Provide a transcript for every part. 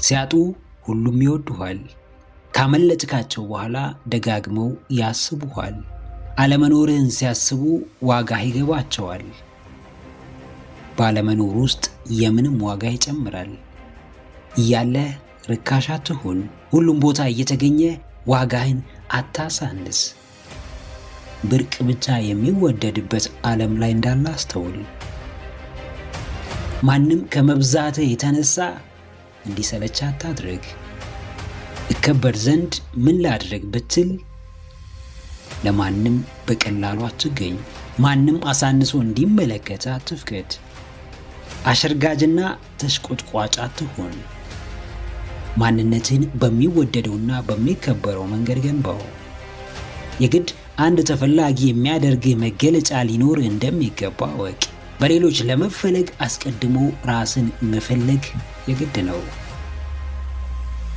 ሲያጡ ሁሉም ይወዱሃል። ካመለጥካቸው በኋላ ደጋግመው ያስቡሃል። አለመኖርህን ሲያስቡ ዋጋህ ይገባቸዋል። ባለመኖር ውስጥ የምንም ዋጋ ይጨምራል። እያለህ ርካሽ አትሁን። ሁሉም ቦታ እየተገኘ ዋጋህን አታሳንስ። ብርቅ ብቻ የሚወደድበት ዓለም ላይ እንዳለ አስተውል። ማንም ከመብዛትህ የተነሳ እንዲሰለች አታድርግ። እከበር ዘንድ ምን ላድርግ ብትል ለማንም በቀላሉ አትገኝ። ማንም አሳንሶ እንዲመለከት አትፍቀድ። አሸርጋጅና ተሽቆጥቋጭ አትሁን። ማንነትን በሚወደደውና በሚከበረው መንገድ ገንባው። የግድ አንድ ተፈላጊ የሚያደርግህ መገለጫ ሊኖር እንደሚገባ ወቅ። በሌሎች ለመፈለግ አስቀድሞ ራስን መፈለግ የግድ ነው።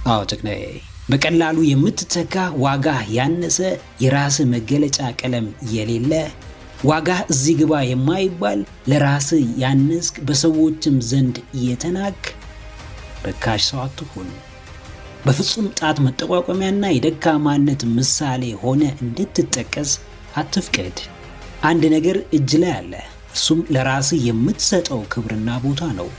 አዎ ጭቅናዬ፣ በቀላሉ የምትተካ ዋጋ ያነሰ የራስህ መገለጫ ቀለም የሌለ ዋጋ እዚህ ግባ የማይባል ለራስህ ያነስክ በሰዎችም ዘንድ የተናክ ርካሽ ሰው አትሁን። በፍጹም ጣት መጠቋቋሚያና የደካማነት ምሳሌ ሆነ እንድትጠቀስ አትፍቀድ። አንድ ነገር እጅ ላይ አለ። እሱም ለራስህ የምትሰጠው ክብርና ቦታ ነው።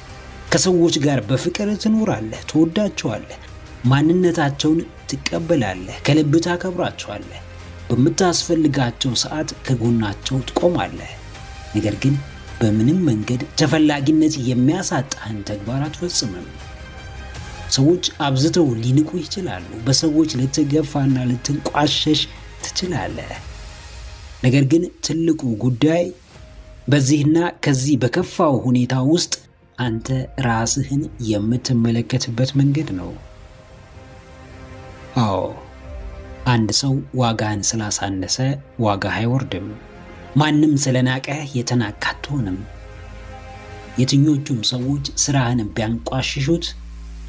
ከሰዎች ጋር በፍቅር ትኖራለህ፣ ትወዳቸዋለህ፣ ማንነታቸውን ትቀበላለህ፣ ከልብ ታከብራቸዋለህ። በምታስፈልጋቸው ሰዓት ከጎናቸው ትቆማለህ። ነገር ግን በምንም መንገድ ተፈላጊነት የሚያሳጣህን ተግባር አትፈጽምም። ሰዎች አብዝተው ሊንቁ ይችላሉ። በሰዎች ልትገፋና ልትንቋሸሽ ትችላለህ። ነገር ግን ትልቁ ጉዳይ በዚህና ከዚህ በከፋው ሁኔታ ውስጥ አንተ ራስህን የምትመለከትበት መንገድ ነው። አዎ፣ አንድ ሰው ዋጋህን ስላሳነሰ ዋጋህ አይወርድም። ማንም ስለናቀህ የተናቅህ አትሆንም። የትኞቹም ሰዎች ስራህን ቢያንቋሽሹት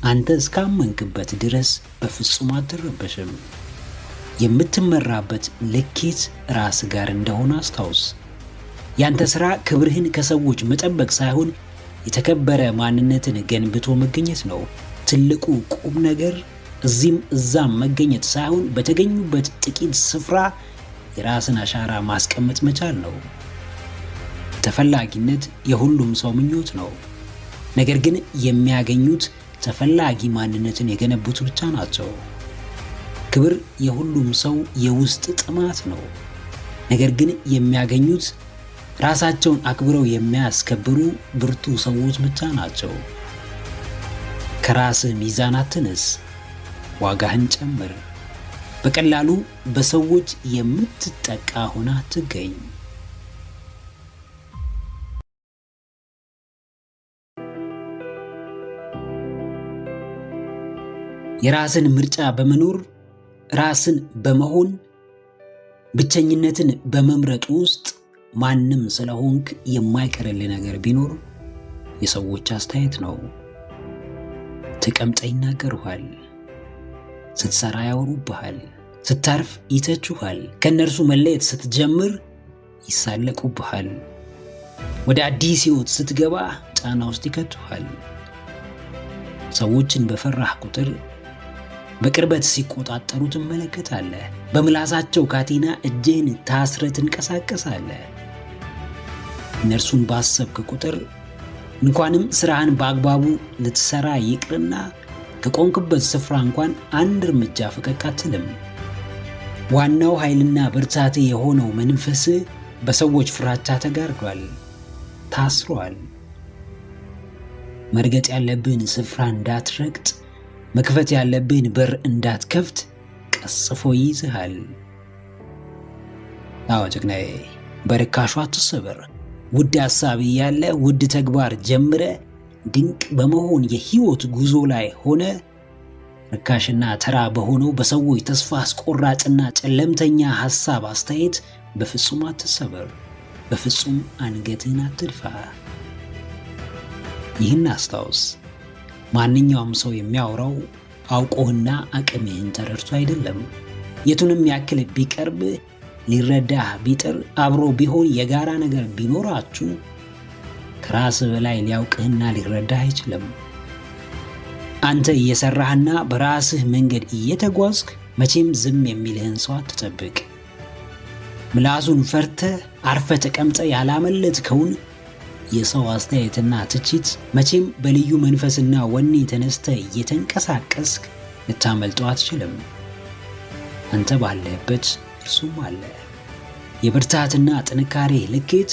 አንተ እስካመንክበት ድረስ በፍጹም አትረበሽም። የምትመራበት ልኬት ራስ ጋር እንደሆነ አስታውስ። ያንተ ስራ ክብርህን ከሰዎች መጠበቅ ሳይሆን የተከበረ ማንነትን ገንብቶ መገኘት ነው። ትልቁ ቁም ነገር እዚህም እዛም መገኘት ሳይሆን በተገኙበት ጥቂት ስፍራ የራስን አሻራ ማስቀመጥ መቻል ነው። ተፈላጊነት የሁሉም ሰው ምኞት ነው። ነገር ግን የሚያገኙት ተፈላጊ ማንነትን የገነቡት ብቻ ናቸው። ክብር የሁሉም ሰው የውስጥ ጥማት ነው። ነገር ግን የሚያገኙት ራሳቸውን አክብረው የሚያስከብሩ ብርቱ ሰዎች ብቻ ናቸው። ከራስህ ሚዛን አትንስ፣ ዋጋህን ጨምር። በቀላሉ በሰዎች የምትጠቃ ሆና አትገኝ። የራስን ምርጫ በመኖር ራስን በመሆን ብቸኝነትን በመምረጥ ውስጥ ማንም ስለሆንክ የማይቀርልህ ነገር ቢኖር የሰዎች አስተያየት ነው። ተቀምጠህ ይናገሩሃል፣ ስትሰራ ያወሩብሃል፣ ስታርፍ ይተቹሃል፣ ከእነርሱ መለየት ስትጀምር ይሳለቁብሃል፣ ወደ አዲስ ሕይወት ስትገባ ጫና ውስጥ ይከቱሃል። ሰዎችን በፈራህ ቁጥር በቅርበት ሲቆጣጠሩ ትመለከታለህ። በምላሳቸው ካቴና እጅህን ታስረህ ትንቀሳቀሳለህ። እነርሱን ባሰብክ ቁጥር እንኳንም ስራህን በአግባቡ ልትሰራ ይቅርና ከቆንክበት ስፍራ እንኳን አንድ እርምጃ ፈቀቅ አትልም። ዋናው ኃይልና ብርታት የሆነው መንፈስህ በሰዎች ፍራቻ ተጋርዷል፣ ታስሯል። መርገጥ ያለብህን ስፍራ እንዳትረግጥ፣ መክፈት ያለብህን በር እንዳትከፍት ቀስፎ ይይዝሃል። አዎ ጀግናዬ፣ በርካሹ አትሰበር። ውድ ሐሳብ ያለ ውድ ተግባር ጀምረ ድንቅ በመሆን የህይወት ጉዞ ላይ ሆነ ርካሽና ተራ በሆነው በሰዎች ተስፋ አስቆራጭና ጨለምተኛ ሐሳብ አስተያየት በፍጹም አትሰበር። በፍጹም አንገትህን አትድፋ። ይህን አስታውስ። ማንኛውም ሰው የሚያወራው አውቆህና አቅምህን ተረድቶ አይደለም። የቱንም ያክል ቢቀርብ ሊረዳህ ቢጥር አብሮ ቢሆን የጋራ ነገር ቢኖራችሁ ከራስ በላይ ሊያውቅህና ሊረዳህ አይችልም። አንተ እየሰራህና በራስህ መንገድ እየተጓዝክ መቼም ዝም የሚልህን ሰው አትጠብቅ። ምላሱን ፈርተህ አርፈ ተቀምጠ ያላመለጥከውን የሰው አስተያየትና ትችት መቼም በልዩ መንፈስና ወኔ ተነስተ እየተንቀሳቀስክ ልታመልጠው አትችልም። አንተ ባለህበት እርሱም አለ። የብርታትና ጥንካሬ ልኬት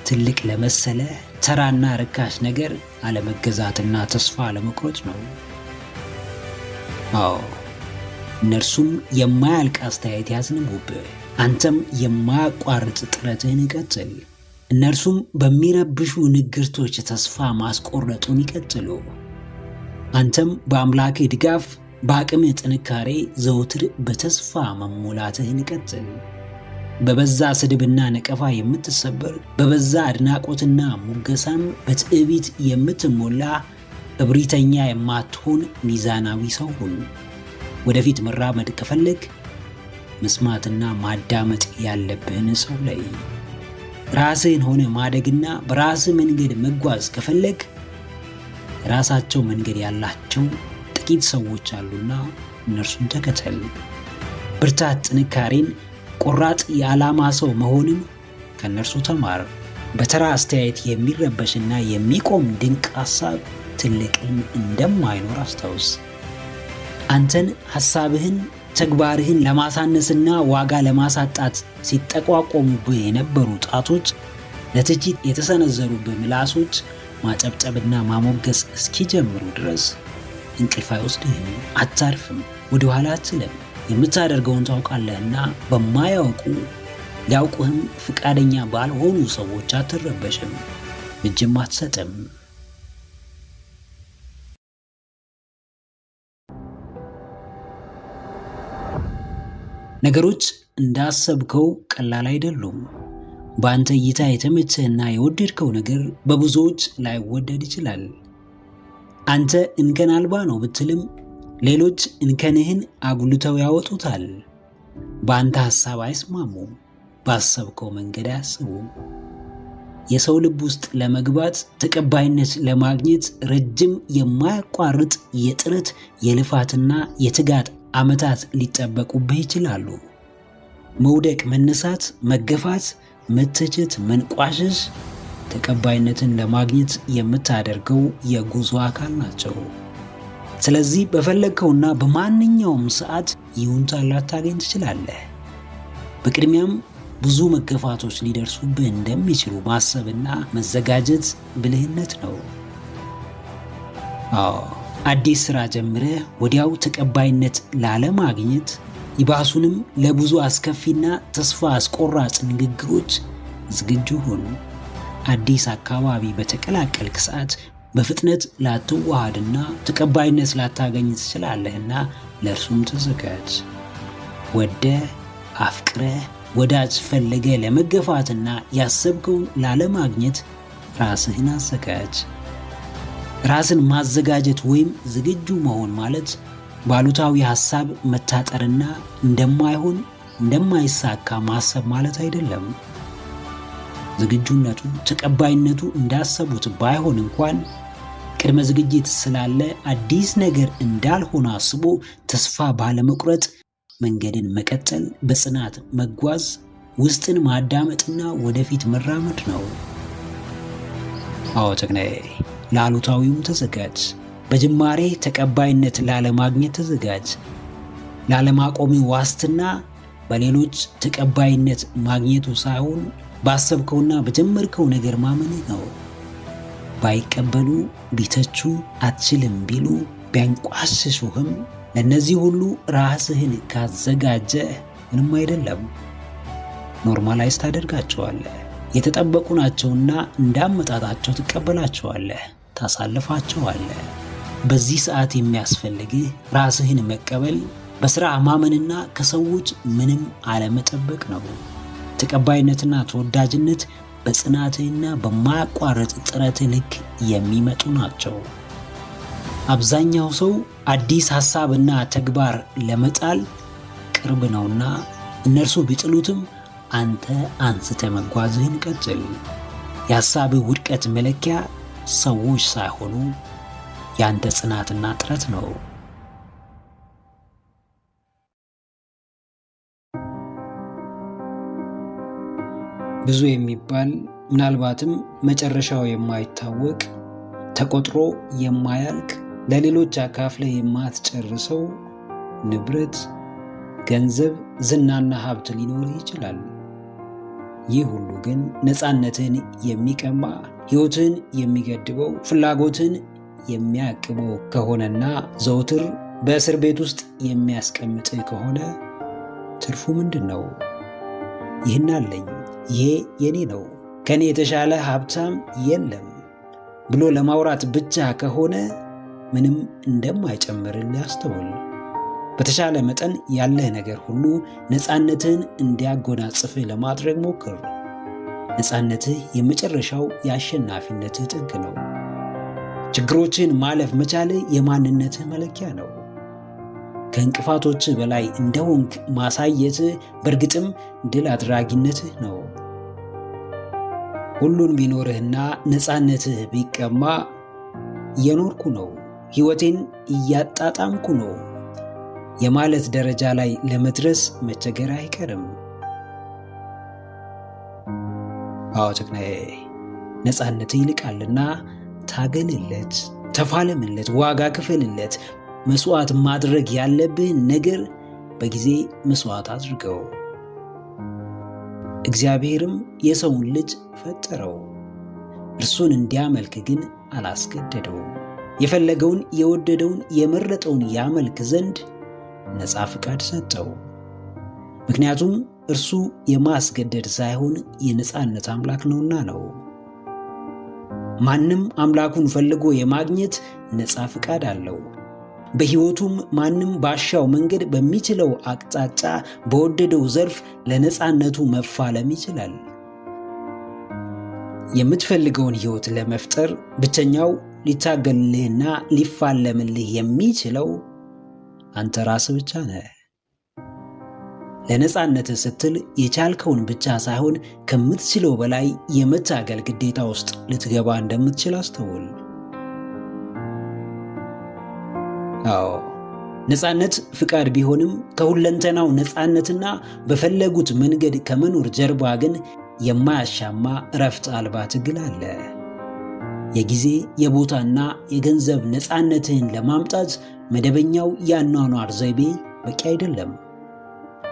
ትልቅ ለመሰለ ተራና ርካሽ ነገር አለመገዛትና ተስፋ አለመቁረጥ ነው። አዎ እነርሱም የማያልቅ አስተያየት ያዝንቡብህ፣ አንተም የማያቋርጥ ጥረትህን ይቀጥል። እነርሱም በሚረብሹ ንግርቶች ተስፋ ማስቆረጡን ይቀጥሉ። አንተም በአምላክህ ድጋፍ በአቅምህ ጥንካሬ ዘውትር በተስፋ መሞላትህን ይቀጥል። በበዛ ስድብና ነቀፋ የምትሰበር፣ በበዛ አድናቆትና ሙገሳም በትዕቢት የምትሞላ እብሪተኛ የማትሆን ሚዛናዊ ሰው ሁን። ወደፊት መራመድ ከፈለግ መስማትና ማዳመጥ ያለብህን ሰው ላይ ራስህን ሆነ ማደግና በራስህ መንገድ መጓዝ ከፈለግ ራሳቸው መንገድ ያላቸው ጥቂት ሰዎች አሉና እነርሱን ተከተል። ብርታት፣ ጥንካሬን፣ ቆራጥ የዓላማ ሰው መሆንን ከእነርሱ ተማር። በተራ አስተያየት የሚረበሽና የሚቆም ድንቅ ሐሳብ ትልቅም እንደማይኖር አስታውስ። አንተን ሐሳብህን፣ ተግባርህን ለማሳነስና ዋጋ ለማሳጣት ሲጠቋቆሙብህ የነበሩ ጣቶች፣ ለትችት የተሰነዘሩብህ ምላሶች ማጨብጨብና ማሞገስ እስኪጀምሩ ድረስ እንቅልፍ አይወስድህም፣ አታርፍም፣ ወደ ኋላ አትልም። የምታደርገውን ታውቃለህና በማያውቁ ሊያውቁህም ፍቃደኛ ባልሆኑ ሰዎች አትረበሽም፣ እጅም አትሰጥም። ነገሮች እንዳሰብከው ቀላል አይደሉም። በአንተ እይታ የተመቸህና የወደድከው ነገር በብዙዎች ላይወደድ ይችላል። አንተ እንከን አልባ ነው ብትልም ሌሎች እንከንህን አጉልተው ያወጡታል። በአንተ ሐሳብ አይስማሙም፣ ባሰብከው መንገድ አያስቡም። የሰው ልብ ውስጥ ለመግባት ተቀባይነት ለማግኘት ረጅም የማያቋርጥ የጥረት የልፋትና የትጋት ዓመታት ሊጠበቁብህ ይችላሉ። መውደቅ፣ መነሳት፣ መገፋት፣ መተቸት፣ መንቋሸሽ ተቀባይነትን ለማግኘት የምታደርገው የጉዞ አካል ናቸው። ስለዚህ በፈለግከውና በማንኛውም ሰዓት ይሁንታ ላታገኝ ትችላለህ። በቅድሚያም ብዙ መገፋቶች ሊደርሱብህ እንደሚችሉ ማሰብና መዘጋጀት ብልህነት ነው። አዲስ ሥራ ጀምረህ ወዲያው ተቀባይነት ላለማግኘት ይባሱንም ለብዙ አስከፊና ተስፋ አስቆራጭ ንግግሮች ዝግጁ ሁን። አዲስ አካባቢ በተቀላቀልክ ሰዓት በፍጥነት ላትዋሃድና ተቀባይነት ላታገኝ ትችላለህና ለእርሱም ተዘጋጅ። ወደ አፍቅረ ወዳጅ ፈለገ ለመገፋትና ያሰብከውን ላለማግኘት ራስህን አዘጋጅ። ራስን ማዘጋጀት ወይም ዝግጁ መሆን ማለት ባሉታዊ ሐሳብ መታጠርና እንደማይሆን እንደማይሳካ ማሰብ ማለት አይደለም። ዝግጁነቱ ተቀባይነቱ እንዳሰቡት ባይሆን እንኳን ቅድመ ዝግጅት ስላለ አዲስ ነገር እንዳልሆነ አስቦ ተስፋ ባለመቁረጥ መንገድን መቀጠል፣ በጽናት መጓዝ፣ ውስጥን ማዳመጥና ወደፊት መራመድ ነው። አዎ ተግናዬ፣ ለአሉታዊውም ተዘጋጅ። በጅማሬ ተቀባይነት ላለማግኘት ተዘጋጅ። ላለማቆሚ ዋስትና በሌሎች ተቀባይነት ማግኘቱ ሳይሆን ባሰብከውና በጀመርከው ነገር ማመን ነው። ባይቀበሉ፣ ቢተቹ፣ አትችልም ቢሉ፣ ቢያንቋሽሹህም ለእነዚህ ሁሉ ራስህን ካዘጋጀ ምንም አይደለም። ኖርማላይዝ ታደርጋቸዋለህ። የተጠበቁ ናቸውና እንዳመጣጣቸው ትቀበላቸዋለህ፣ ታሳልፋቸዋለህ። በዚህ ሰዓት የሚያስፈልግህ ራስህን መቀበል፣ በሥራ ማመንና ከሰዎች ምንም አለመጠበቅ ነው። ተቀባይነትና ተወዳጅነት በጽናትህና በማያቋርጥ ጥረትህ ልክ የሚመጡ ናቸው። አብዛኛው ሰው አዲስ ሐሳብና ተግባር ለመጣል ቅርብ ነውና እነርሱ ቢጥሉትም አንተ አንስተ መጓዝህን ቀጥል። የሐሳብህ ውድቀት መለኪያ ሰዎች ሳይሆኑ ያንተ ጽናትና ጥረት ነው። ብዙ የሚባል ምናልባትም መጨረሻው የማይታወቅ ተቆጥሮ የማያልቅ ለሌሎች አካፍለ የማትጨርሰው ንብረት፣ ገንዘብ፣ ዝናና ሀብት ሊኖርህ ይችላል። ይህ ሁሉ ግን ነፃነትን የሚቀማ ሕይወትን የሚገድበው ፍላጎትን የሚያቅበው ከሆነና ዘውትር በእስር ቤት ውስጥ የሚያስቀምጥህ ከሆነ ትርፉ ምንድን ነው? ይህን አለኝ፣ ይሄ የኔ ነው፣ ከኔ የተሻለ ሀብታም የለም ብሎ ለማውራት ብቻ ከሆነ ምንም እንደማይጨምርልህ አስተውል። በተሻለ መጠን ያለህ ነገር ሁሉ ነፃነትህን እንዲያጎናጽፍህ ለማድረግ ሞክር። ነፃነትህ የመጨረሻው የአሸናፊነትህ ጥግ ነው። ችግሮችን ማለፍ መቻልህ የማንነትህ መለኪያ ነው። ከእንቅፋቶችህ በላይ እንደሆንክ ማሳየትህ በእርግጥም ድል አድራጊነትህ ነው። ሁሉን ቢኖርህና ነፃነትህ ቢቀማ እየኖርኩ ነው፣ ሕይወቴን እያጣጣምኩ ነው የማለት ደረጃ ላይ ለመድረስ መቸገር አይቀርም። አዎ ጀግናዬ፣ ነፃነትህ ይልቃልና ታገልለት፣ ተፋለምለት፣ ዋጋ ክፈልለት። መስዋዕት ማድረግ ያለብህን ነገር በጊዜ መስዋዕት አድርገው። እግዚአብሔርም የሰውን ልጅ ፈጠረው፣ እርሱን እንዲያመልክ ግን አላስገደደውም። የፈለገውን የወደደውን የመረጠውን ያመልክ ዘንድ ነፃ ፍቃድ ሰጠው። ምክንያቱም እርሱ የማስገደድ ሳይሆን የነፃነት አምላክ ነውና ነው። ማንም አምላኩን ፈልጎ የማግኘት ነፃ ፍቃድ አለው። በሕይወቱም ማንም ባሻው መንገድ በሚችለው አቅጣጫ በወደደው ዘርፍ ለነፃነቱ መፋለም ይችላል። የምትፈልገውን ሕይወት ለመፍጠር ብቸኛው ሊታገልልህና ሊፋለምልህ የሚችለው አንተ ራስህ ብቻ ነህ። ለነፃነትህ ስትል የቻልከውን ብቻ ሳይሆን ከምትችለው በላይ የመታገል ግዴታ ውስጥ ልትገባ እንደምትችል አስተውል። አዎ ነፃነት ፍቃድ ቢሆንም ከሁለንተናው ነፃነትና በፈለጉት መንገድ ከመኖር ጀርባ ግን የማያሻማ እረፍት አልባ ትግል አለ። የጊዜ የቦታና የገንዘብ ነፃነትህን ለማምጣት መደበኛው የአኗኗር ዘይቤ በቂ አይደለም።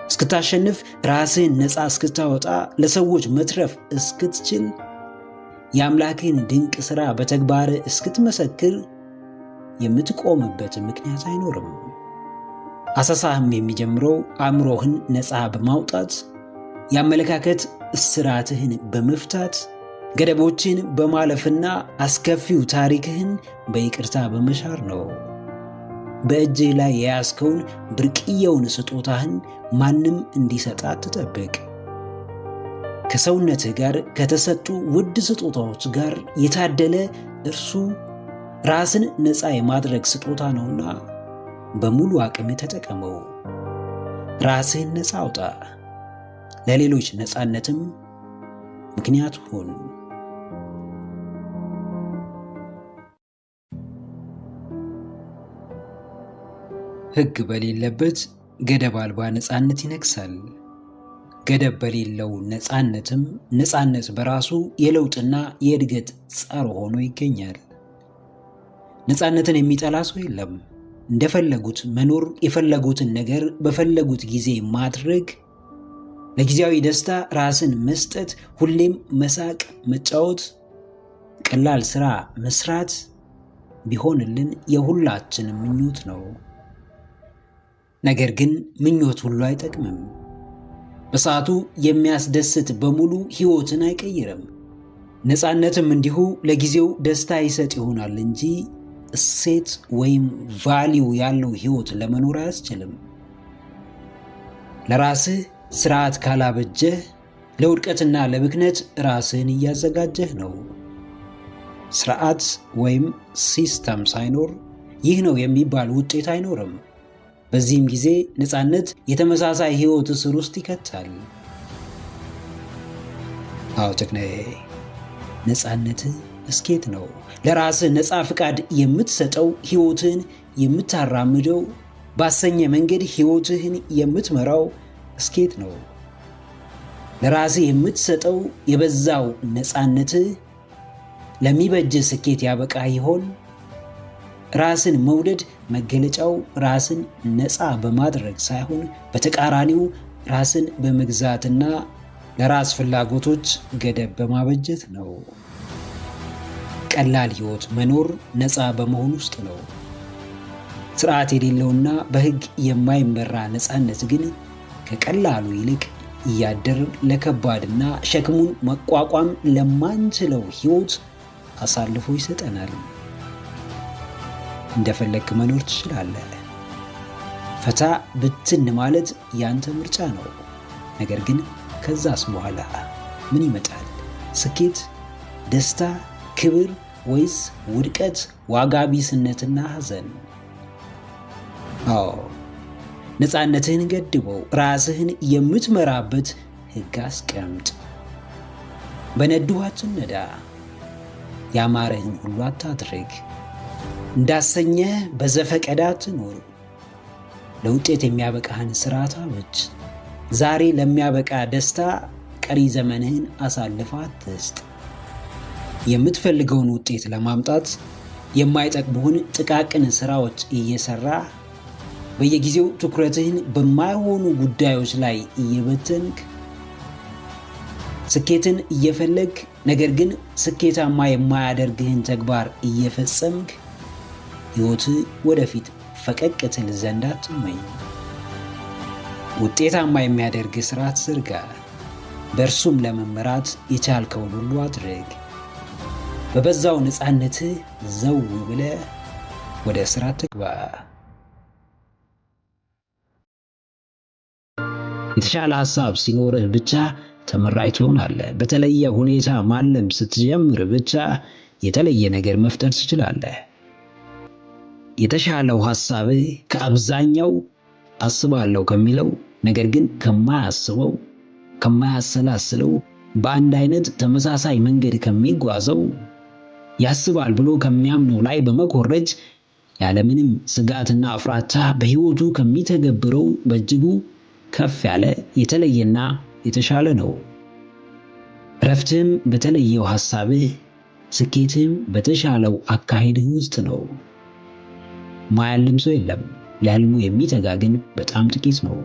እስክታሸንፍ፣ ራስህን ነፃ እስክታወጣ፣ ለሰዎች መትረፍ እስክትችል፣ የአምላክህን ድንቅ ሥራ በተግባር እስክትመሰክር የምትቆምበት ምክንያት አይኖርም። አሳሳህም የሚጀምረው አእምሮህን ነፃ በማውጣት የአመለካከት እስራትህን በመፍታት ገደቦችን በማለፍና አስከፊው ታሪክህን በይቅርታ በመሻር ነው። በእጅህ ላይ የያዝከውን ብርቅዬውን ስጦታህን ማንም እንዲሰጣት ትጠብቅ። ከሰውነትህ ጋር ከተሰጡ ውድ ስጦታዎች ጋር የታደለ እርሱ ራስን ነፃ የማድረግ ስጦታ ነውና በሙሉ አቅም ተጠቀመው። ራስህን ነፃ አውጣ፣ ለሌሎች ነፃነትም ምክንያት ሁን። ሕግ በሌለበት ገደብ አልባ ነፃነት ይነግሳል። ገደብ በሌለው ነፃነትም ነፃነት በራሱ የለውጥና የእድገት ጸር ሆኖ ይገኛል። ነፃነትን የሚጠላ ሰው የለም። እንደፈለጉት መኖር፣ የፈለጉትን ነገር በፈለጉት ጊዜ ማድረግ፣ ለጊዜያዊ ደስታ ራስን መስጠት፣ ሁሌም መሳቅ፣ መጫወት፣ ቀላል ሥራ መስራት ቢሆንልን የሁላችን ምኞት ነው። ነገር ግን ምኞት ሁሉ አይጠቅምም። በሰዓቱ የሚያስደስት በሙሉ ሕይወትን አይቀይርም። ነፃነትም እንዲሁ ለጊዜው ደስታ ይሰጥ ይሆናል እንጂ እሴት ወይም ቫሊዩ ያለው ሕይወት ለመኖር አያስችልም። ለራስህ ስርዓት ካላበጀህ ለውድቀትና ለብክነት ራስህን እያዘጋጀህ ነው። ስርዓት ወይም ሲስተም ሳይኖር ይህ ነው የሚባል ውጤት አይኖርም። በዚህም ጊዜ ነፃነት የተመሳሳይ ሕይወት እስር ውስጥ ይከታል። አዎ ጀግናዬ፣ ነፃነትህ ስኬት ነው። ለራስህ ነፃ ፍቃድ የምትሰጠው፣ ሕይወትህን የምታራምደው፣ ባሰኘ መንገድ ሕይወትህን የምትመራው ስኬት ነው። ለራስህ የምትሰጠው የበዛው ነፃነትህ ለሚበጅ ስኬት ያበቃ ይሆን? ራስን መውደድ መገለጫው ራስን ነፃ በማድረግ ሳይሆን በተቃራኒው ራስን በመግዛትና ለራስ ፍላጎቶች ገደብ በማበጀት ነው። ቀላል ሕይወት መኖር ነፃ በመሆን ውስጥ ነው። ስርዓት የሌለውና በሕግ የማይመራ ነፃነት ግን ከቀላሉ ይልቅ እያደር ለከባድና ሸክሙን መቋቋም ለማንችለው ሕይወት አሳልፎ ይሰጠናል። እንደፈለግክ መኖር ትችላለህ። ፈታ ብትን ማለት ያንተ ምርጫ ነው። ነገር ግን ከዛስ በኋላ ምን ይመጣል? ስኬት፣ ደስታ፣ ክብር ወይስ ውድቀት፣ ዋጋ ቢስነትና ሐዘን? አዎ፣ ነፃነትህን ገድበው። ራስህን የምትመራበት ሕግ አስቀምጥ። በነዱህ አትነዳ። ያማረህን ሁሉ አታድርግ። እንዳሰኘህ በዘፈቀደ አትኑር። ለውጤት የሚያበቃህን ስርዓት አብጅ። ዛሬ ለሚያበቃ ደስታ ቀሪ ዘመንህን አሳልፈህ አትስጥ። የምትፈልገውን ውጤት ለማምጣት የማይጠቅሙህን ጥቃቅን ስራዎች እየሰራ በየጊዜው ትኩረትህን በማይሆኑ ጉዳዮች ላይ እየበተንክ ስኬትን እየፈለግ ነገር ግን ስኬታማ የማያደርግህን ተግባር እየፈጸምክ ሕይወትህ ወደፊት ፈቀቅ ትል ዘንድ አትመኝ። ውጤታማ የሚያደርግ ስርዓት ዘርጋ። በእርሱም ለመመራት የቻልከውን ሁሉ አድርግ። በበዛው ነፃነትህ ዘው ብለህ ወደ ስራ ትግባ። የተሻለ ሐሳብ ሲኖርህ ብቻ ተመራጭ ትሆናለህ። በተለየ ሁኔታ ማለም ስትጀምር ብቻ የተለየ ነገር መፍጠር ትችላለህ። የተሻለው ሐሳብህ ከአብዛኛው አስባለሁ ከሚለው ነገር ግን ከማያስበው፣ ከማያሰላስለው፣ በአንድ አይነት ተመሳሳይ መንገድ ከሚጓዘው፣ ያስባል ብሎ ከሚያምነው ላይ በመኮረጅ ያለምንም ስጋትና ፍራቻ በሕይወቱ ከሚተገብረው በእጅጉ ከፍ ያለ የተለየና የተሻለ ነው። እረፍትህም በተለየው ሐሳብህ፣ ስኬትህም በተሻለው አካሄድህ ውስጥ ነው። ማያልም ሰው የለም። ለሕልሙ የሚተጋ ግን በጣም ጥቂት ነው።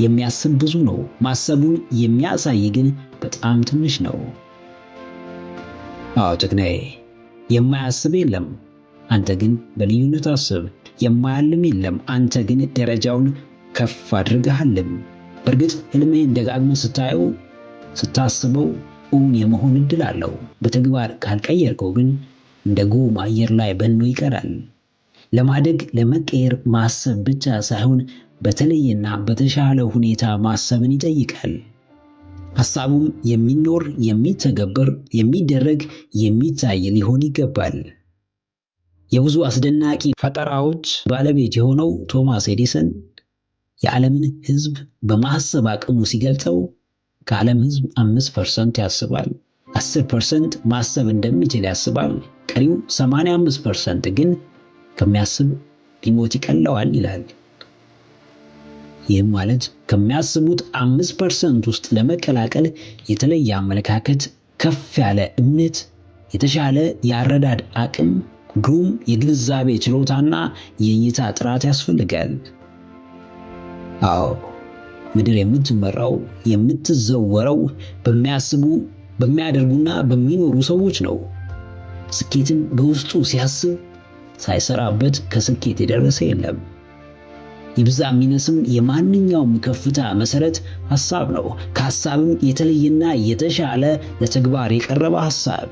የሚያስብ ብዙ ነው። ማሰቡን የሚያሳይ ግን በጣም ትንሽ ነው። አዎ ጀግናዬ፣ የማያስብ የለም። አንተ ግን በልዩነት አስብ። የማያልም የለም። አንተ ግን ደረጃውን ከፍ አድርገሃልም። በእርግጥ ሕልምህን ደጋግመህ ስታየው፣ ስታስበው እውን የመሆን ዕድል አለው። በተግባር ካልቀየርከው ግን እንደ ጉም አየር ላይ በኖ ይቀራል። ለማደግ ለመቀየር ማሰብ ብቻ ሳይሆን በተለየና በተሻለ ሁኔታ ማሰብን ይጠይቃል። ሐሳቡም የሚኖር፣ የሚተገበር፣ የሚደረግ፣ የሚታይ ሊሆን ይገባል። የብዙ አስደናቂ ፈጠራዎች ባለቤት የሆነው ቶማስ ኤዲሰን የዓለምን ሕዝብ በማሰብ አቅሙ ሲገልጸው ከዓለም ሕዝብ 5% ያስባል፣ 10% ማሰብ እንደሚችል ያስባል፣ ቀሪው 85% ግን ከሚያስብ ቢሞት ይቀለዋል ይላል። ይህም ማለት ከሚያስቡት 5% ውስጥ ለመቀላቀል የተለየ አመለካከት፣ ከፍ ያለ እምነት፣ የተሻለ የአረዳድ አቅም፣ ግሩም የግንዛቤ ችሎታና የእይታ ጥራት ያስፈልጋል። አዎ ምድር የምትመራው የምትዘወረው በሚያስቡ በሚያደርጉና በሚኖሩ ሰዎች ነው። ስኬትን በውስጡ ሲያስብ ሳይሰራበት ከስኬት የደረሰ የለም። ይብዛም ይነስም የማንኛውም ከፍታ መሰረት ሐሳብ ነው። ከሐሳብም የተለየና የተሻለ ለተግባር የቀረበ ሐሳብ።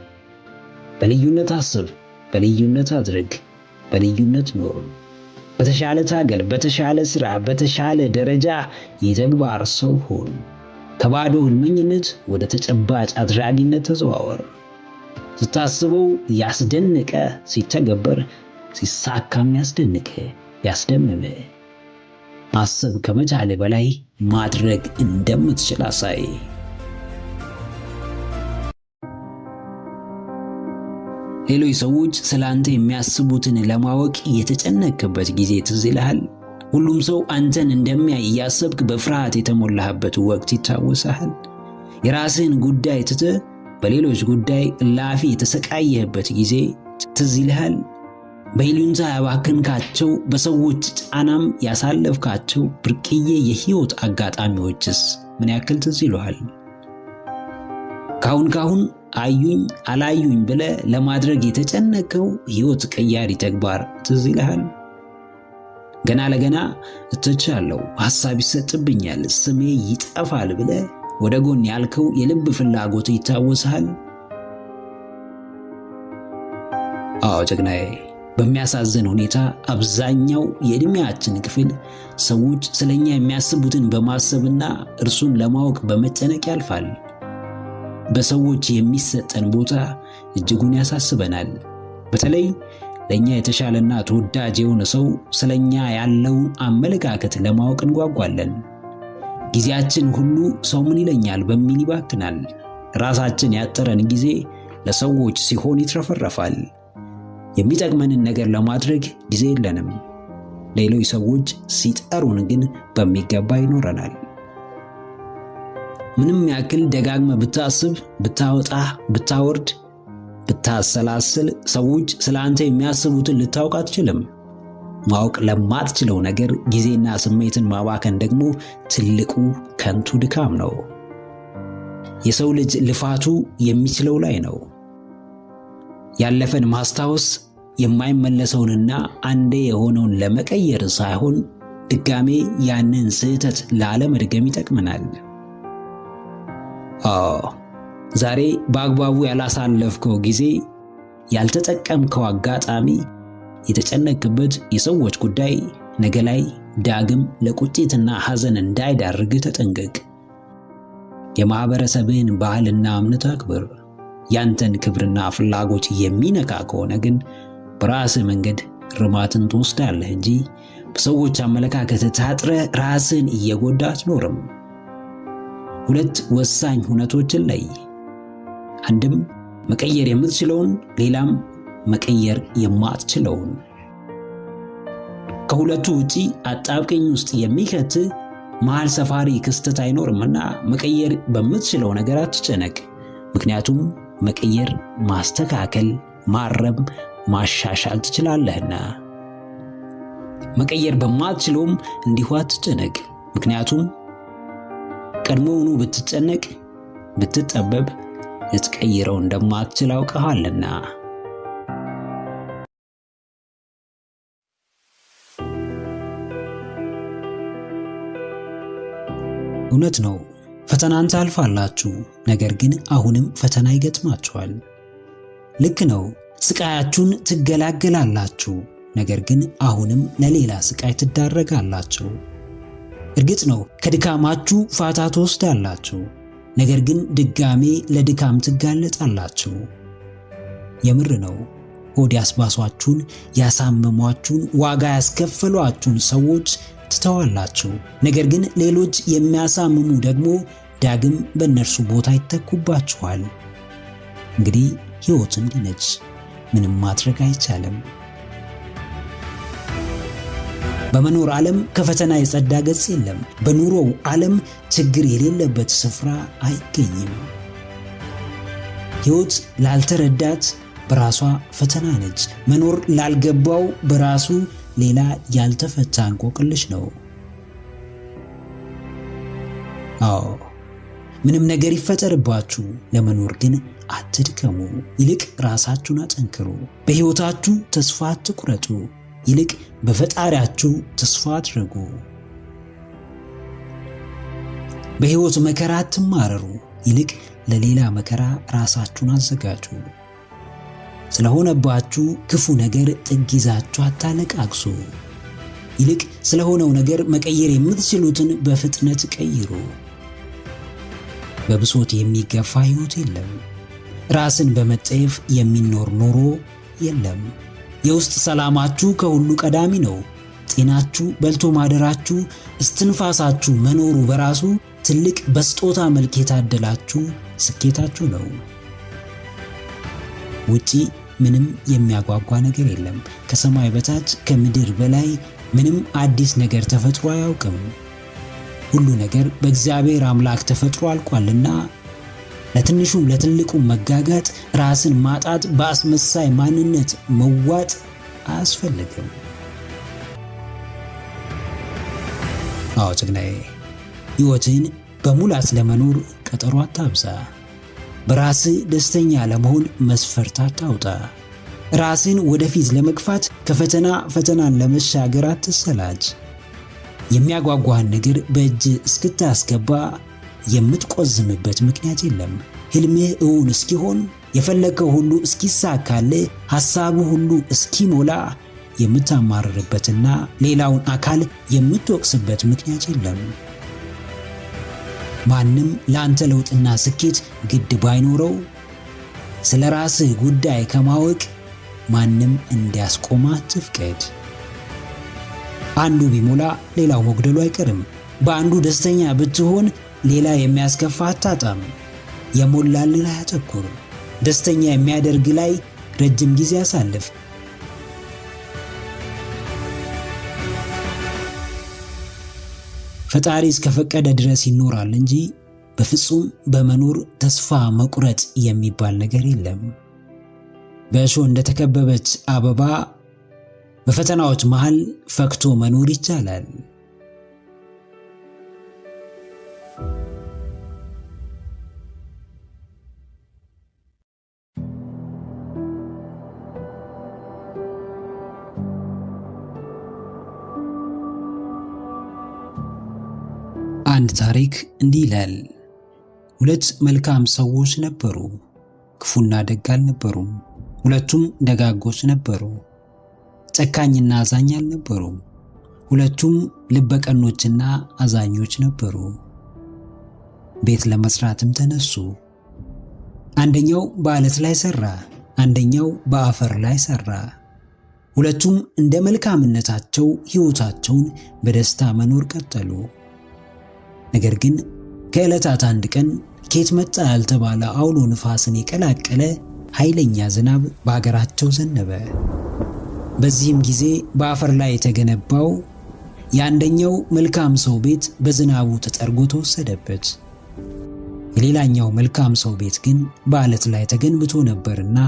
በልዩነት አስብ፣ በልዩነት አድርግ፣ በልዩነት ኑር። በተሻለ ታገል፣ በተሻለ ሥራ፣ በተሻለ ደረጃ የተግባር ሰው ሁን። ከባዶ ሕልመኝነት ወደ ተጨባጭ አድራጊነት ተዘዋወር። ስታስበው ያስደነቀ፣ ሲተገበር ሲሳካም ያስደንቅ፣ ያስደምም። ማሰብ ከመቻል በላይ ማድረግ እንደምትችል አሳይ። ሌሎች ሰዎች ስላንተ የሚያስቡትን ለማወቅ የተጨነቅበት ጊዜ ትዝ ይልሃል? ሁሉም ሰው አንተን እንደሚያይ እያሰብክ በፍርሃት የተሞላህበት ወቅት ይታወሳል? የራስህን ጉዳይ ትተህ በሌሎች ጉዳይ እላፊ የተሰቃየህበት ጊዜ ትዝ ይልሃል? በይሉኝታ ያባከንካቸው በሰዎች ጫናም ያሳለፍካቸው ብርቅዬ የህይወት አጋጣሚዎችስ ምን ያክል ትዝ ይልሃል? ካሁን አዩኝ አላዩኝ ብለህ ለማድረግ የተጨነቀው ህይወት ቀያሪ ተግባር ትዝ ይልሃል? ገና ለገና እተቻለሁ፣ ሐሳብ ይሰጥብኛል፣ ስሜ ይጠፋል ብለህ ወደ ጎን ያልከው የልብ ፍላጎት ይታወሳል? አዎ ጀግናዬ፣ በሚያሳዝን ሁኔታ አብዛኛው የእድሜያችን ክፍል ሰዎች ስለኛ የሚያስቡትን በማሰብና እርሱን ለማወቅ በመጨነቅ ያልፋል። በሰዎች የሚሰጠን ቦታ እጅጉን ያሳስበናል። በተለይ ለኛ የተሻለና ተወዳጅ የሆነ ሰው ስለኛ ያለውን አመለካከት ለማወቅ እንጓጓለን። ጊዜያችን ሁሉ ሰው ምን ይለኛል በሚል ይባክናል። ራሳችን ያጠረን ጊዜ ለሰዎች ሲሆን ይትረፈረፋል። የሚጠቅመንን ነገር ለማድረግ ጊዜ የለንም። ሌሎች ሰዎች ሲጠሩን ግን በሚገባ ይኖረናል። ምንም ያክል ደጋግመህ ብታስብ፣ ብታወጣ፣ ብታወርድ፣ ብታሰላስል ሰዎች ስላንተ የሚያስቡትን ልታውቅ አትችልም። ማወቅ ለማትችለው ነገር ጊዜና ስሜትን ማባከን ደግሞ ትልቁ ከንቱ ድካም ነው። የሰው ልጅ ልፋቱ የሚችለው ላይ ነው። ያለፈን ማስታወስ የማይመለሰውንና አንዴ የሆነውን ለመቀየር ሳይሆን ድጋሜ ያንን ስህተት ላለመድገም ይጠቅመናል። ዛሬ በአግባቡ ያላሳለፍከው ጊዜ፣ ያልተጠቀምከው አጋጣሚ፣ የተጨነቅበት የሰዎች ጉዳይ ነገ ላይ ዳግም ለቁጭትና ሐዘን እንዳይዳርግህ ተጠንቀቅ። የማህበረሰብህን ባህልና እምነት አክብር። ያንተን ክብርና ፍላጎት የሚነካ ከሆነ ግን በራስህ መንገድ ርማትን ትወስዳለህ እንጂ በሰዎች አመለካከት ታጥረህ ራስህን እየጎዳ አትኖርም። ሁለት ወሳኝ ሁነቶችን ለይ። አንድም መቀየር የምትችለውን፣ ሌላም መቀየር የማትችለውን። ከሁለቱ ውጪ አጣብቀኝ ውስጥ የሚከት መሃል ሰፋሪ ክስተት አይኖርምና መቀየር በምትችለው ነገር አትጨነቅ። ምክንያቱም መቀየር፣ ማስተካከል፣ ማረም፣ ማሻሻል ትችላለህና። መቀየር በማትችለውም እንዲሁ አትጨነቅ። ምክንያቱም ቀድሞውኑ ብትጨነቅ፣ ብትጠበብ ልትቀይረው እንደማትችል አውቀሃልና። እውነት ነው፣ ፈተናን ታልፋላችሁ። ነገር ግን አሁንም ፈተና ይገጥማችኋል። ልክ ነው፣ ስቃያችሁን ትገላገላላችሁ። ነገር ግን አሁንም ለሌላ ስቃይ ትዳረጋላችሁ። እርግጥ ነው ከድካማችሁ ፋታ ትወስዳላችሁ። ነገር ግን ድጋሜ ለድካም ትጋለጣላችሁ። የምር ነው፣ ሆድ ያስባሷችሁን፣ ያሳመሟችሁን፣ ዋጋ ያስከፈሏችሁን ሰዎች ትተዋላችሁ። ነገር ግን ሌሎች የሚያሳምሙ ደግሞ ዳግም በእነርሱ ቦታ ይተኩባችኋል። እንግዲህ ሕይወት እንዲህ ነች፣ ምንም ማድረግ አይቻልም። በመኖር ዓለም ከፈተና የጸዳ ገጽ የለም። በኑሮው ዓለም ችግር የሌለበት ስፍራ አይገኝም። ሕይወት ላልተረዳት በራሷ ፈተና ነች። መኖር ላልገባው በራሱ ሌላ ያልተፈታ እንቆቅልሽ ነው። ምንም ነገር ይፈጠርባችሁ፣ ለመኖር ግን አትድከሙ። ይልቅ ራሳችሁን አጠንክሩ። በሕይወታችሁ ተስፋ አትቁረጡ። ይልቅ በፈጣሪያችሁ ተስፋ አድርጉ። በሕይወት መከራ አትማረሩ። ይልቅ ለሌላ መከራ ራሳችሁን አዘጋጁ። ስለሆነባችሁ ክፉ ነገር ጥግ ይዛችሁ አታለቃቅሱ። ይልቅ ስለሆነው ነገር መቀየር የምትችሉትን በፍጥነት ቀይሩ። በብሶት የሚገፋ ሕይወት የለም። ራስን በመጠየፍ የሚኖር ኑሮ የለም። የውስጥ ሰላማችሁ ከሁሉ ቀዳሚ ነው። ጤናችሁ፣ በልቶ ማደራችሁ፣ እስትንፋሳችሁ መኖሩ በራሱ ትልቅ በስጦታ መልክ የታደላችሁ ስኬታችሁ ነው። ውጪ ምንም የሚያጓጓ ነገር የለም። ከሰማይ በታች ከምድር በላይ ምንም አዲስ ነገር ተፈጥሮ አያውቅም። ሁሉ ነገር በእግዚአብሔር አምላክ ተፈጥሮ አልቋልና ለትንሹም ለትልቁም መጋጋጥ፣ ራስን ማጣት፣ በአስመሳይ ማንነት መዋጥ አያስፈልግም። አዎ ጀግናዬ፣ ሕይወትን በሙላት ለመኖር ቀጠሮ አታብዛ። በራስህ ደስተኛ ለመሆን መስፈርት አታውጣ። ራስን ወደፊት ለመግፋት ከፈተና ፈተናን ለመሻገር አትሰላች። የሚያጓጓህን ነገር በእጅ እስክታስገባ የምትቆዝምበት ምክንያት የለም። ህልምህ እውን እስኪሆን፣ የፈለከው ሁሉ እስኪሳካልህ፣ ሐሳብህ ሁሉ እስኪሞላ የምታማርርበትና ሌላውን አካል የምትወቅስበት ምክንያት የለም። ማንም ለአንተ ለውጥና ስኬት ግድ ባይኖረው ስለ ራስህ ጉዳይ ከማወቅ ማንም እንዲያስቆምህ አትፍቀድ። አንዱ ቢሞላ ሌላው መጉደሉ አይቀርም። በአንዱ ደስተኛ ብትሆን ሌላ የሚያስከፋ አታጣም። የሞላልህ ላይ አተኩር። ደስተኛ የሚያደርግ ላይ ረጅም ጊዜ አሳልፍ። ፈጣሪ እስከፈቀደ ድረስ ይኖራል እንጂ በፍጹም በመኖር ተስፋ መቁረጥ የሚባል ነገር የለም። በእሾህ እንደተከበበች አበባ በፈተናዎች መሃል ፈክቶ መኖር ይቻላል። አንድ ታሪክ እንዲህ ይላል። ሁለት መልካም ሰዎች ነበሩ። ክፉና ደግ አልነበሩም። ሁለቱም ደጋጎች ነበሩ። ጨካኝና አዛኝ አልነበሩም። ሁለቱም ልበቀኖችና አዛኞች ነበሩ። ቤት ለመስራትም ተነሱ። አንደኛው በአለት ላይ ሰራ፣ አንደኛው በአፈር ላይ ሰራ። ሁለቱም እንደ መልካምነታቸው ሕይወታቸውን በደስታ መኖር ቀጠሉ። ነገር ግን ከዕለታት አንድ ቀን ከየት መጣ ያልተባለ አውሎ ንፋስን የቀላቀለ ኃይለኛ ዝናብ በአገራቸው ዘነበ። በዚህም ጊዜ በአፈር ላይ የተገነባው የአንደኛው መልካም ሰው ቤት በዝናቡ ተጠርጎ ተወሰደበት። የሌላኛው መልካም ሰው ቤት ግን በአለት ላይ ተገንብቶ ነበርና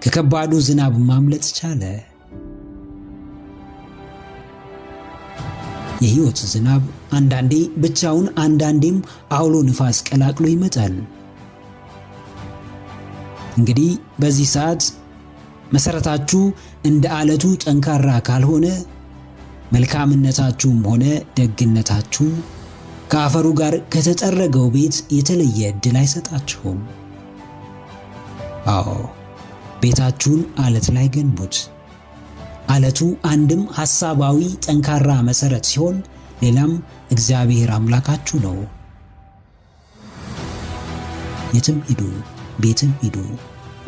ከከባዱ ዝናብ ማምለጥ ቻለ። የሕይወት ዝናብ አንዳንዴ ብቻውን አንዳንዴም አውሎ ንፋስ ቀላቅሎ ይመጣል። እንግዲህ በዚህ ሰዓት መሰረታችሁ እንደ አለቱ ጠንካራ ካልሆነ መልካምነታችሁም ሆነ ደግነታችሁ ከአፈሩ ጋር ከተጠረገው ቤት የተለየ ዕድል አይሰጣችሁም። አዎ፣ ቤታችሁን አለት ላይ ገንቡት። አለቱ አንድም ሐሳባዊ ጠንካራ መሰረት ሲሆን፣ ሌላም እግዚአብሔር አምላካችሁ ነው። የትም ሂዱ፣ ቤትም ሂዱ፣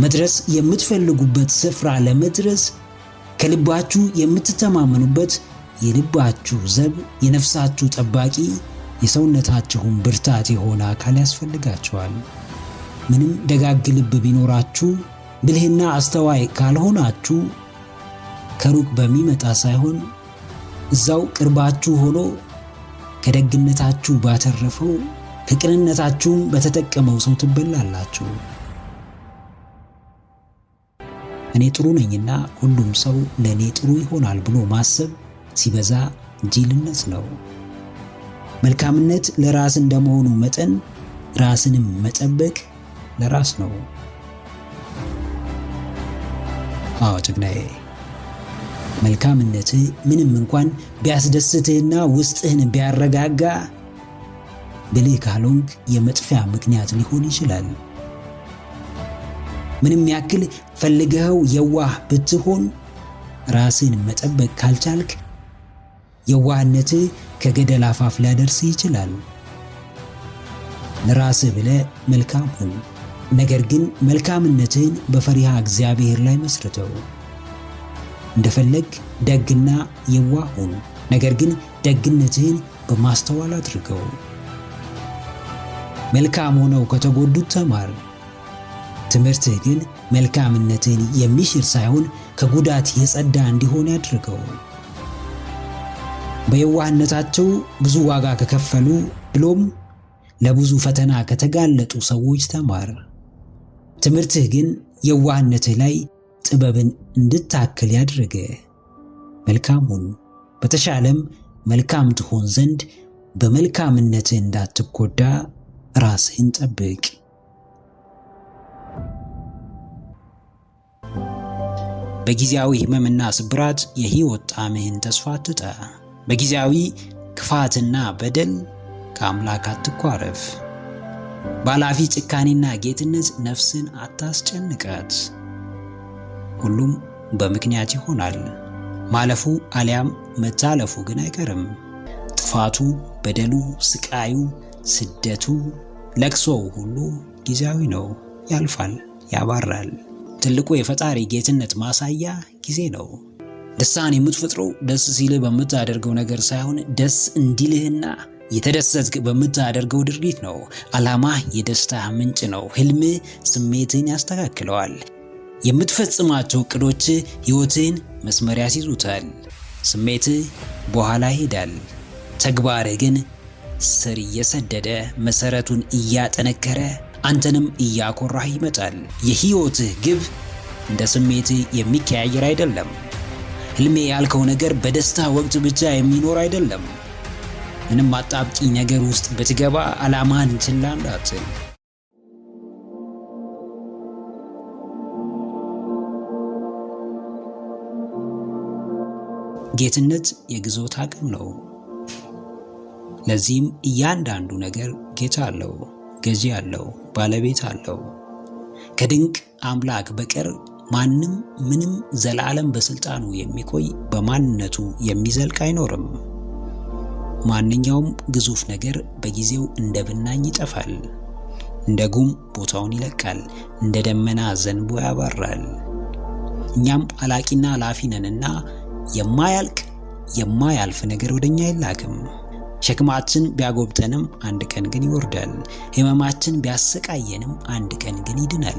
መድረስ የምትፈልጉበት ስፍራ ለመድረስ ከልባችሁ የምትተማመኑበት የልባችሁ ዘብ፣ የነፍሳችሁ ጠባቂ፣ የሰውነታችሁን ብርታት የሆነ አካል ያስፈልጋችኋል። ምንም ደጋግ ልብ ቢኖራችሁ ብልህና አስተዋይ ካልሆናችሁ ከሩቅ በሚመጣ ሳይሆን እዛው ቅርባችሁ ሆኖ ከደግነታችሁ ባተረፈው ከቅንነታችሁም በተጠቀመው ሰው ትበላላችሁ። እኔ ጥሩ ነኝና ሁሉም ሰው ለእኔ ጥሩ ይሆናል ብሎ ማሰብ ሲበዛ ጅልነት ነው። መልካምነት ለራስ እንደመሆኑ መጠን ራስንም መጠበቅ ለራስ ነው። አዎ ጀግናዬ፣ መልካምነትህ ምንም እንኳን ቢያስደስትህና ውስጥህን ቢያረጋጋ ብልህ ካልሆንክ የመጥፊያ ምክንያት ሊሆን ይችላል። ምንም ያክል ፈልገኸው የዋህ ብትሆን ራስን መጠበቅ ካልቻልክ የዋህነትህ ከገደል አፋፍ ሊያደርስህ ይችላል። ለራስህ ብለህ መልካም ሁን፣ ነገር ግን መልካምነትህን በፈሪሃ እግዚአብሔር ላይ መስርተው። እንደፈለግ ደግና የዋህ ሁን፣ ነገር ግን ደግነትህን በማስተዋል አድርገው። መልካም ሆነው ከተጎዱት ተማር፣ ትምህርትህ ግን መልካምነትን የሚሽር ሳይሆን ከጉዳት የጸዳ እንዲሆን ያድርገው። በየዋህነታቸው ብዙ ዋጋ ከከፈሉ ብሎም ለብዙ ፈተና ከተጋለጡ ሰዎች ተማር። ትምህርትህ ግን የዋህነትህ ላይ ጥበብን እንድታክል ያድርገ። መልካም ሁን፣ በተሻለም መልካም ትሆን ዘንድ በመልካምነትህ እንዳትጎዳ ራስህን ጠብቅ። በጊዜያዊ ሕመምና ስብራት የሕይወት ጣዕምህን ተስፋ አትጣ። በጊዜያዊ ክፋትና በደል ከአምላክ አትኳረፍ። ባላፊ ጭካኔና ጌትነት ነፍስን አታስጨንቃት። ሁሉም በምክንያት ይሆናል። ማለፉ አሊያም መታለፉ ግን አይቀርም። ጥፋቱ፣ በደሉ፣ ስቃዩ፣ ስደቱ፣ ለቅሶው ሁሉ ጊዜያዊ ነው። ያልፋል፣ ያባራል። ትልቁ የፈጣሪ ጌትነት ማሳያ ጊዜ ነው። ደስታን የምትፈጥረው ደስ ሲልህ በምታደርገው ነገር ሳይሆን ደስ እንዲልህና የተደሰትክ በምታደርገው ድርጊት ነው። ዓላማህ የደስታ ምንጭ ነው። ህልምህ ስሜትህን ያስተካክለዋል። የምትፈጽማቸው እቅዶች ሕይወትህን መስመር ያስይዙታል። ስሜትህ በኋላ ይሄዳል። ተግባርህ ግን ስር እየሰደደ መሰረቱን እያጠነከረ አንተንም እያኮራህ ይመጣል። የሕይወትህ ግብ እንደ ስሜትህ የሚቀያየር አይደለም። ህልሜ ያልከው ነገር በደስታ ወቅት ብቻ የሚኖር አይደለም። ምንም አጣብቂኝ ነገር ውስጥ ብትገባ ዓላማህን ችላ እንዳትል። ጌትነት የግዞት አቅም ነው። ለዚህም እያንዳንዱ ነገር ጌታ አለው፣ ገዢ አለው፣ ባለቤት አለው። ከድንቅ አምላክ በቀር ማንም ምንም ዘላለም በስልጣኑ የሚቆይ በማንነቱ የሚዘልቅ አይኖርም። ማንኛውም ግዙፍ ነገር በጊዜው እንደ ብናኝ ይጠፋል፣ እንደ ጉም ቦታውን ይለቃል፣ እንደ ደመና ዘንቦ ያባራል። እኛም አላቂና ላፊ ነንና የማያልቅ የማያልፍ ነገር ወደኛ አይላክም። ሸክማችን ቢያጎብጠንም አንድ ቀን ግን ይወርዳል። ሕመማችን ቢያሰቃየንም አንድ ቀን ግን ይድናል።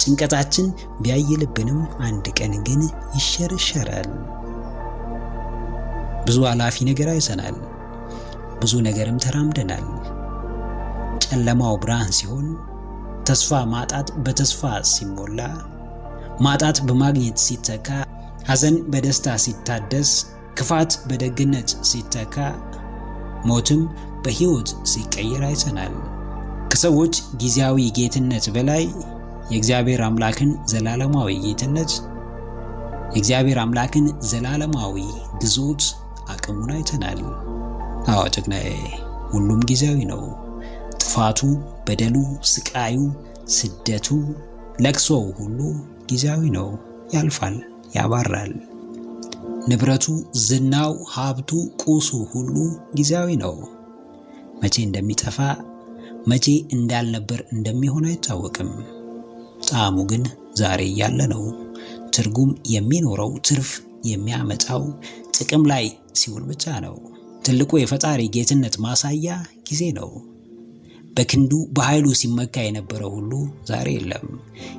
ጭንቀታችን ቢያይልብንም አንድ ቀን ግን ይሸረሸራል። ብዙ አላፊ ነገር አይተናል፣ ብዙ ነገርም ተራምደናል። ጨለማው ብርሃን ሲሆን፣ ተስፋ ማጣት በተስፋ ሲሞላ፣ ማጣት በማግኘት ሲተካ፣ ሐዘን በደስታ ሲታደስ፣ ክፋት በደግነት ሲተካ፣ ሞትም በሕይወት ሲቀየር አይተናል። ከሰዎች ጊዜያዊ ጌትነት በላይ የእግዚአብሔር አምላክን ዘላለማዊ ጌትነት፣ የእግዚአብሔር አምላክን ዘላለማዊ ግዞት አቅሙን አይተናል። አዎ ጀግናዬ፣ ሁሉም ጊዜያዊ ነው። ጥፋቱ፣ በደሉ፣ ስቃዩ፣ ስደቱ፣ ለቅሶው ሁሉ ጊዜያዊ ነው። ያልፋል፣ ያባራል። ንብረቱ፣ ዝናው፣ ሀብቱ፣ ቁሱ ሁሉ ጊዜያዊ ነው። መቼ እንደሚጠፋ መቼ እንዳልነበር እንደሚሆን አይታወቅም። ጣዕሙ ግን ዛሬ ያለ ነው። ትርጉም የሚኖረው ትርፍ የሚያመጣው ጥቅም ላይ ሲውል ብቻ ነው። ትልቁ የፈጣሪ ጌትነት ማሳያ ጊዜ ነው። በክንዱ በኃይሉ ሲመካ የነበረው ሁሉ ዛሬ የለም።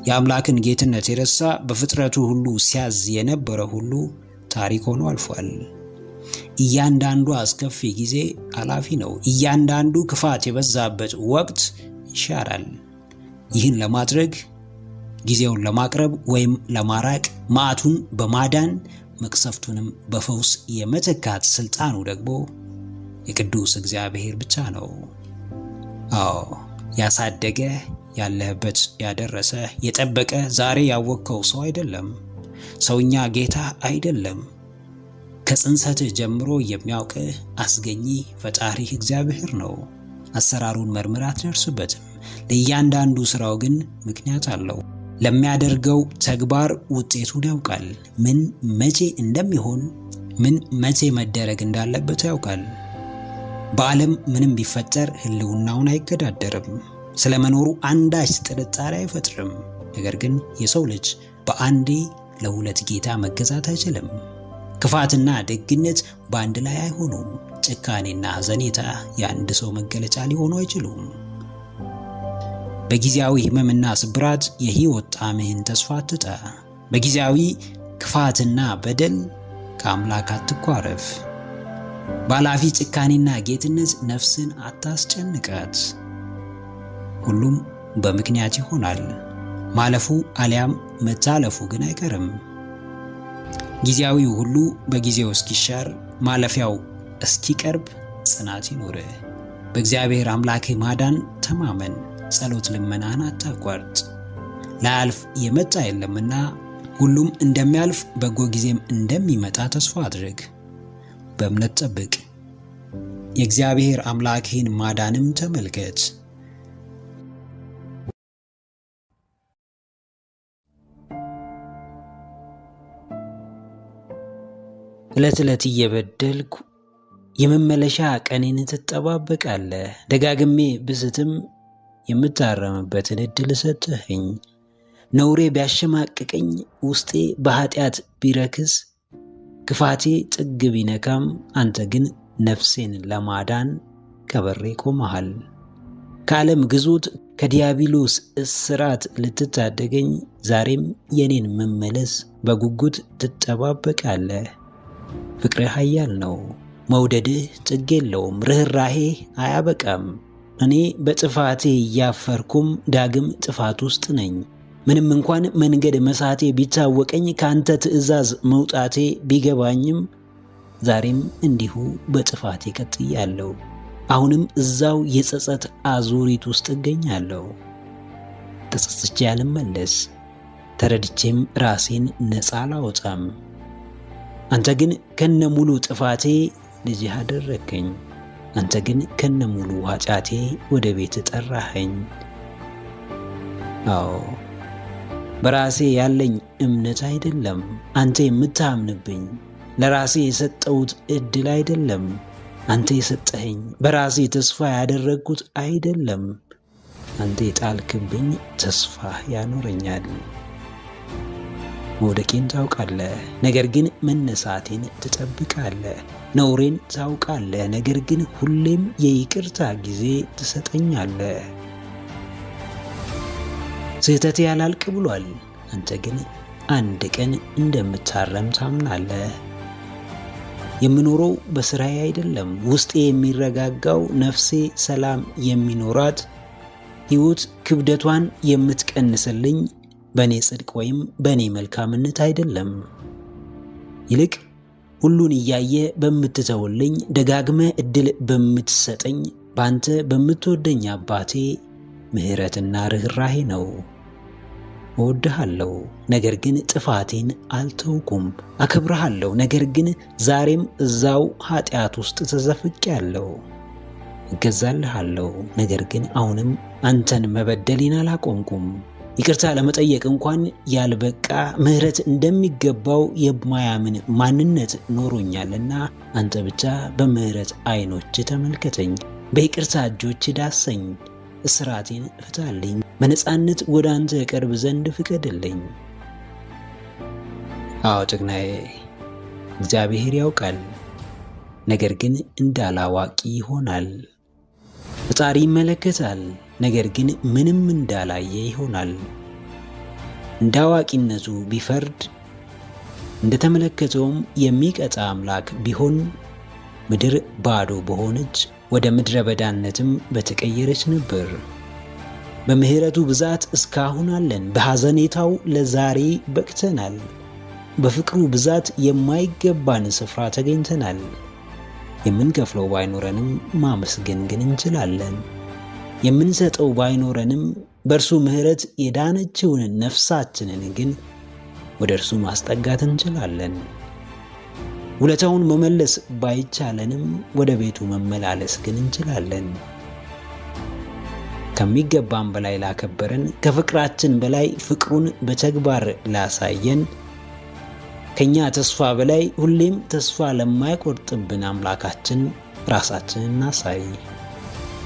የአምላክን ጌትነት የረሳ በፍጥረቱ ሁሉ ሲያዝ የነበረ ሁሉ ታሪክ ሆኖ አልፏል። እያንዳንዱ አስከፊ ጊዜ አላፊ ነው። እያንዳንዱ ክፋት የበዛበት ወቅት ይሻራል። ይህን ለማድረግ ጊዜውን ለማቅረብ ወይም ለማራቅ፣ መዓቱን በማዳን መቅሰፍቱንም በፈውስ የመተካት ስልጣኑ ደግሞ የቅዱስ እግዚአብሔር ብቻ ነው። አዎ ያሳደገ፣ ያለህበት ያደረሰ፣ የጠበቀ ዛሬ ያወቅከው ሰው አይደለም። ሰውኛ ጌታ አይደለም። ከጽንሰትህ ጀምሮ የሚያውቅህ አስገኚ ፈጣሪህ እግዚአብሔር ነው። አሰራሩን መርምር አትደርስበትም። ለእያንዳንዱ ስራው ግን ምክንያት አለው። ለሚያደርገው ተግባር ውጤቱን ያውቃል። ምን መቼ እንደሚሆን፣ ምን መቼ መደረግ እንዳለበት ያውቃል። በዓለም ምንም ቢፈጠር ህልውናውን አይገዳደርም። ስለመኖሩ አንዳች ጥርጣሬ አይፈጥርም። ነገር ግን የሰው ልጅ በአንዴ ለሁለት ጌታ መገዛት አይችልም። ክፋትና ደግነት በአንድ ላይ አይሆኑም። ጭካኔና ሐዘኔታ የአንድ ሰው መገለጫ ሊሆኑ አይችሉም። በጊዜያዊ ህመምና ስብራት የህይወት ጣዕምህን ተስፋ አትጣ። በጊዜያዊ ክፋትና በደል ከአምላክ አትኳረፍ። ባላፊ ጭካኔና ጌትነት ነፍስን አታስጨንቃት። ሁሉም በምክንያት ይሆናል። ማለፉ አሊያም መታለፉ ግን አይቀርም። ጊዜያዊው ሁሉ በጊዜው እስኪሻር፣ ማለፊያው እስኪቀርብ ጽናት ይኖርህ። በእግዚአብሔር አምላክህ ማዳን ተማመን። ጸሎት ልመናህን አታቋርጥ። ላያልፍ የመጣ የለምና ሁሉም እንደሚያልፍ በጎ ጊዜም እንደሚመጣ ተስፋ አድርግ። በእምነት ጠብቅ። የእግዚአብሔር አምላክህን ማዳንም ተመልከት። ዕለት ዕለት እየበደልኩ የመመለሻ ቀኔን ትጠባበቃለህ። ደጋግሜ ብስትም የምታረምበትን ዕድል ሰጠኸኝ። ነውሬ ቢያሸማቅቀኝ፣ ውስጤ በኃጢአት ቢረክስ፣ ክፋቴ ጥግ ቢነካም፣ አንተ ግን ነፍሴን ለማዳን ከበሬ ቆመሃል። ከዓለም ግዞት ከዲያብሎስ እስራት ልትታደገኝ ዛሬም የኔን መመለስ በጉጉት ትጠባበቃለህ። ፍቅርህ ኃያል ነው። መውደድህ ጥግ የለውም። ርኅራኄህ አያበቃም። እኔ በጥፋቴ እያፈርኩም ዳግም ጥፋት ውስጥ ነኝ። ምንም እንኳን መንገድ መሳቴ ቢታወቀኝ፣ ከአንተ ትእዛዝ መውጣቴ ቢገባኝም፣ ዛሬም እንዲሁ በጥፋቴ ቀጥያለሁ። አሁንም እዛው የጸጸት አዙሪት ውስጥ እገኛለሁ። ተጸጽቼ አልመለስ፣ ተረድቼም ራሴን ነፃ አላወጣም። አንተ ግን ከነሙሉ ጥፋቴ ልጅህ አደረግከኝ። አንተ ግን ከነሙሉ ኃጢአቴ ወደ ቤት ጠራኸኝ። አዎ በራሴ ያለኝ እምነት አይደለም አንተ የምታምንብኝ፣ ለራሴ የሰጠሁት ዕድል አይደለም አንተ የሰጠኸኝ፣ በራሴ ተስፋ ያደረግኩት አይደለም አንተ የጣልክብኝ ተስፋ ያኖረኛል። መውደቄን ታውቃለህ፣ ነገር ግን መነሳቴን ትጠብቃለህ። ነውሬን ታውቃለህ፣ ነገር ግን ሁሌም የይቅርታ ጊዜ ትሰጠኛለህ። ስህተቴ ያላልቅ ብሏል፣ አንተ ግን አንድ ቀን እንደምታረም ታምናለህ። የምኖረው በስራዬ አይደለም፣ ውስጤ የሚረጋጋው፣ ነፍሴ ሰላም የሚኖራት፣ ሕይወት ክብደቷን የምትቀንስልኝ በእኔ ጽድቅ ወይም በእኔ መልካምነት አይደለም። ይልቅ ሁሉን እያየ በምትተውልኝ፣ ደጋግመ ዕድል በምትሰጠኝ በአንተ በምትወደኝ አባቴ ምሕረትና ርኅራኄ ነው። እወድሃለሁ፣ ነገር ግን ጥፋቴን አልተውኩም። አከብረሃለሁ፣ ነገር ግን ዛሬም እዛው ኃጢአት ውስጥ ተዘፍቄያለሁ። እገዛልሃለሁ፣ ነገር ግን አሁንም አንተን መበደሌን አላቆምኩም። ይቅርታ ለመጠየቅ እንኳን ያልበቃ ምሕረት እንደሚገባው የማያምን ማንነት ኖሮኛልና አንተ ብቻ በምሕረት ዓይኖች ተመልከተኝ፣ በይቅርታ እጆች ዳሰኝ፣ እስራቴን ፍታልኝ፣ በነፃነት ወደ አንተ ቀርብ ዘንድ ፍቀድልኝ። አዎ ጭግናዬ፣ እግዚአብሔር ያውቃል፣ ነገር ግን እንዳላዋቂ ይሆናል። ፈጣሪ ይመለከታል፣ ነገር ግን ምንም እንዳላየ ይሆናል። እንደ አዋቂነቱ ቢፈርድ እንደተመለከተውም የሚቀጣ አምላክ ቢሆን ምድር ባዶ በሆነች ወደ ምድረ በዳነትም በተቀየረች ነበር። በምሕረቱ ብዛት እስካሁን አለን። በሐዘኔታው ለዛሬ በቅተናል። በፍቅሩ ብዛት የማይገባን ስፍራ ተገኝተናል። የምንከፍለው ባይኖረንም ማመስገን ግን እንችላለን። የምንሰጠው ባይኖረንም በእርሱ ምሕረት የዳነችውን ነፍሳችንን ግን ወደ እርሱ ማስጠጋት እንችላለን። ውለታውን መመለስ ባይቻለንም ወደ ቤቱ መመላለስ ግን እንችላለን። ከሚገባን በላይ ላከበረን፣ ከፍቅራችን በላይ ፍቅሩን በተግባር ላሳየን፣ ከኛ ተስፋ በላይ ሁሌም ተስፋ ለማይቆርጥብን አምላካችን ራሳችንን እናሳይ።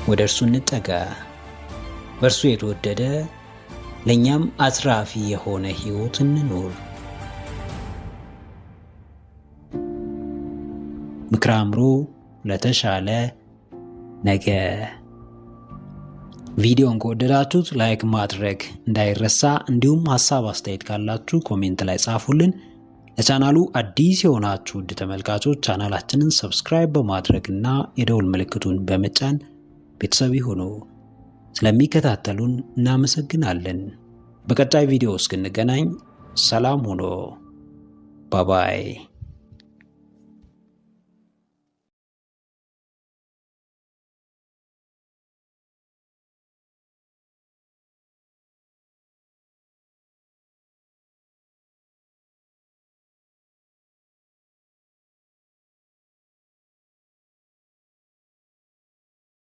ወደ እርሱ እንጠጋ። በእርሱ የተወደደ ለእኛም አትራፊ የሆነ ሕይወት እንኖር። ምክረ አእምሮ ለተሻለ ነገ። ቪዲዮን ከወደዳችሁት ላይክ ማድረግ እንዳይረሳ፣ እንዲሁም ሐሳብ አስተያየት ካላችሁ ኮሜንት ላይ ጻፉልን። ለቻናሉ አዲስ የሆናችሁ ውድ ተመልካቾች ቻናላችንን ሰብስክራይብ በማድረግና የደውል ምልክቱን በመጫን ቤተሰብ ይሁኑ። ስለሚከታተሉን እናመሰግናለን። በቀጣይ ቪዲዮ እስክንገናኝ ሰላም ሁኑ። ባባይ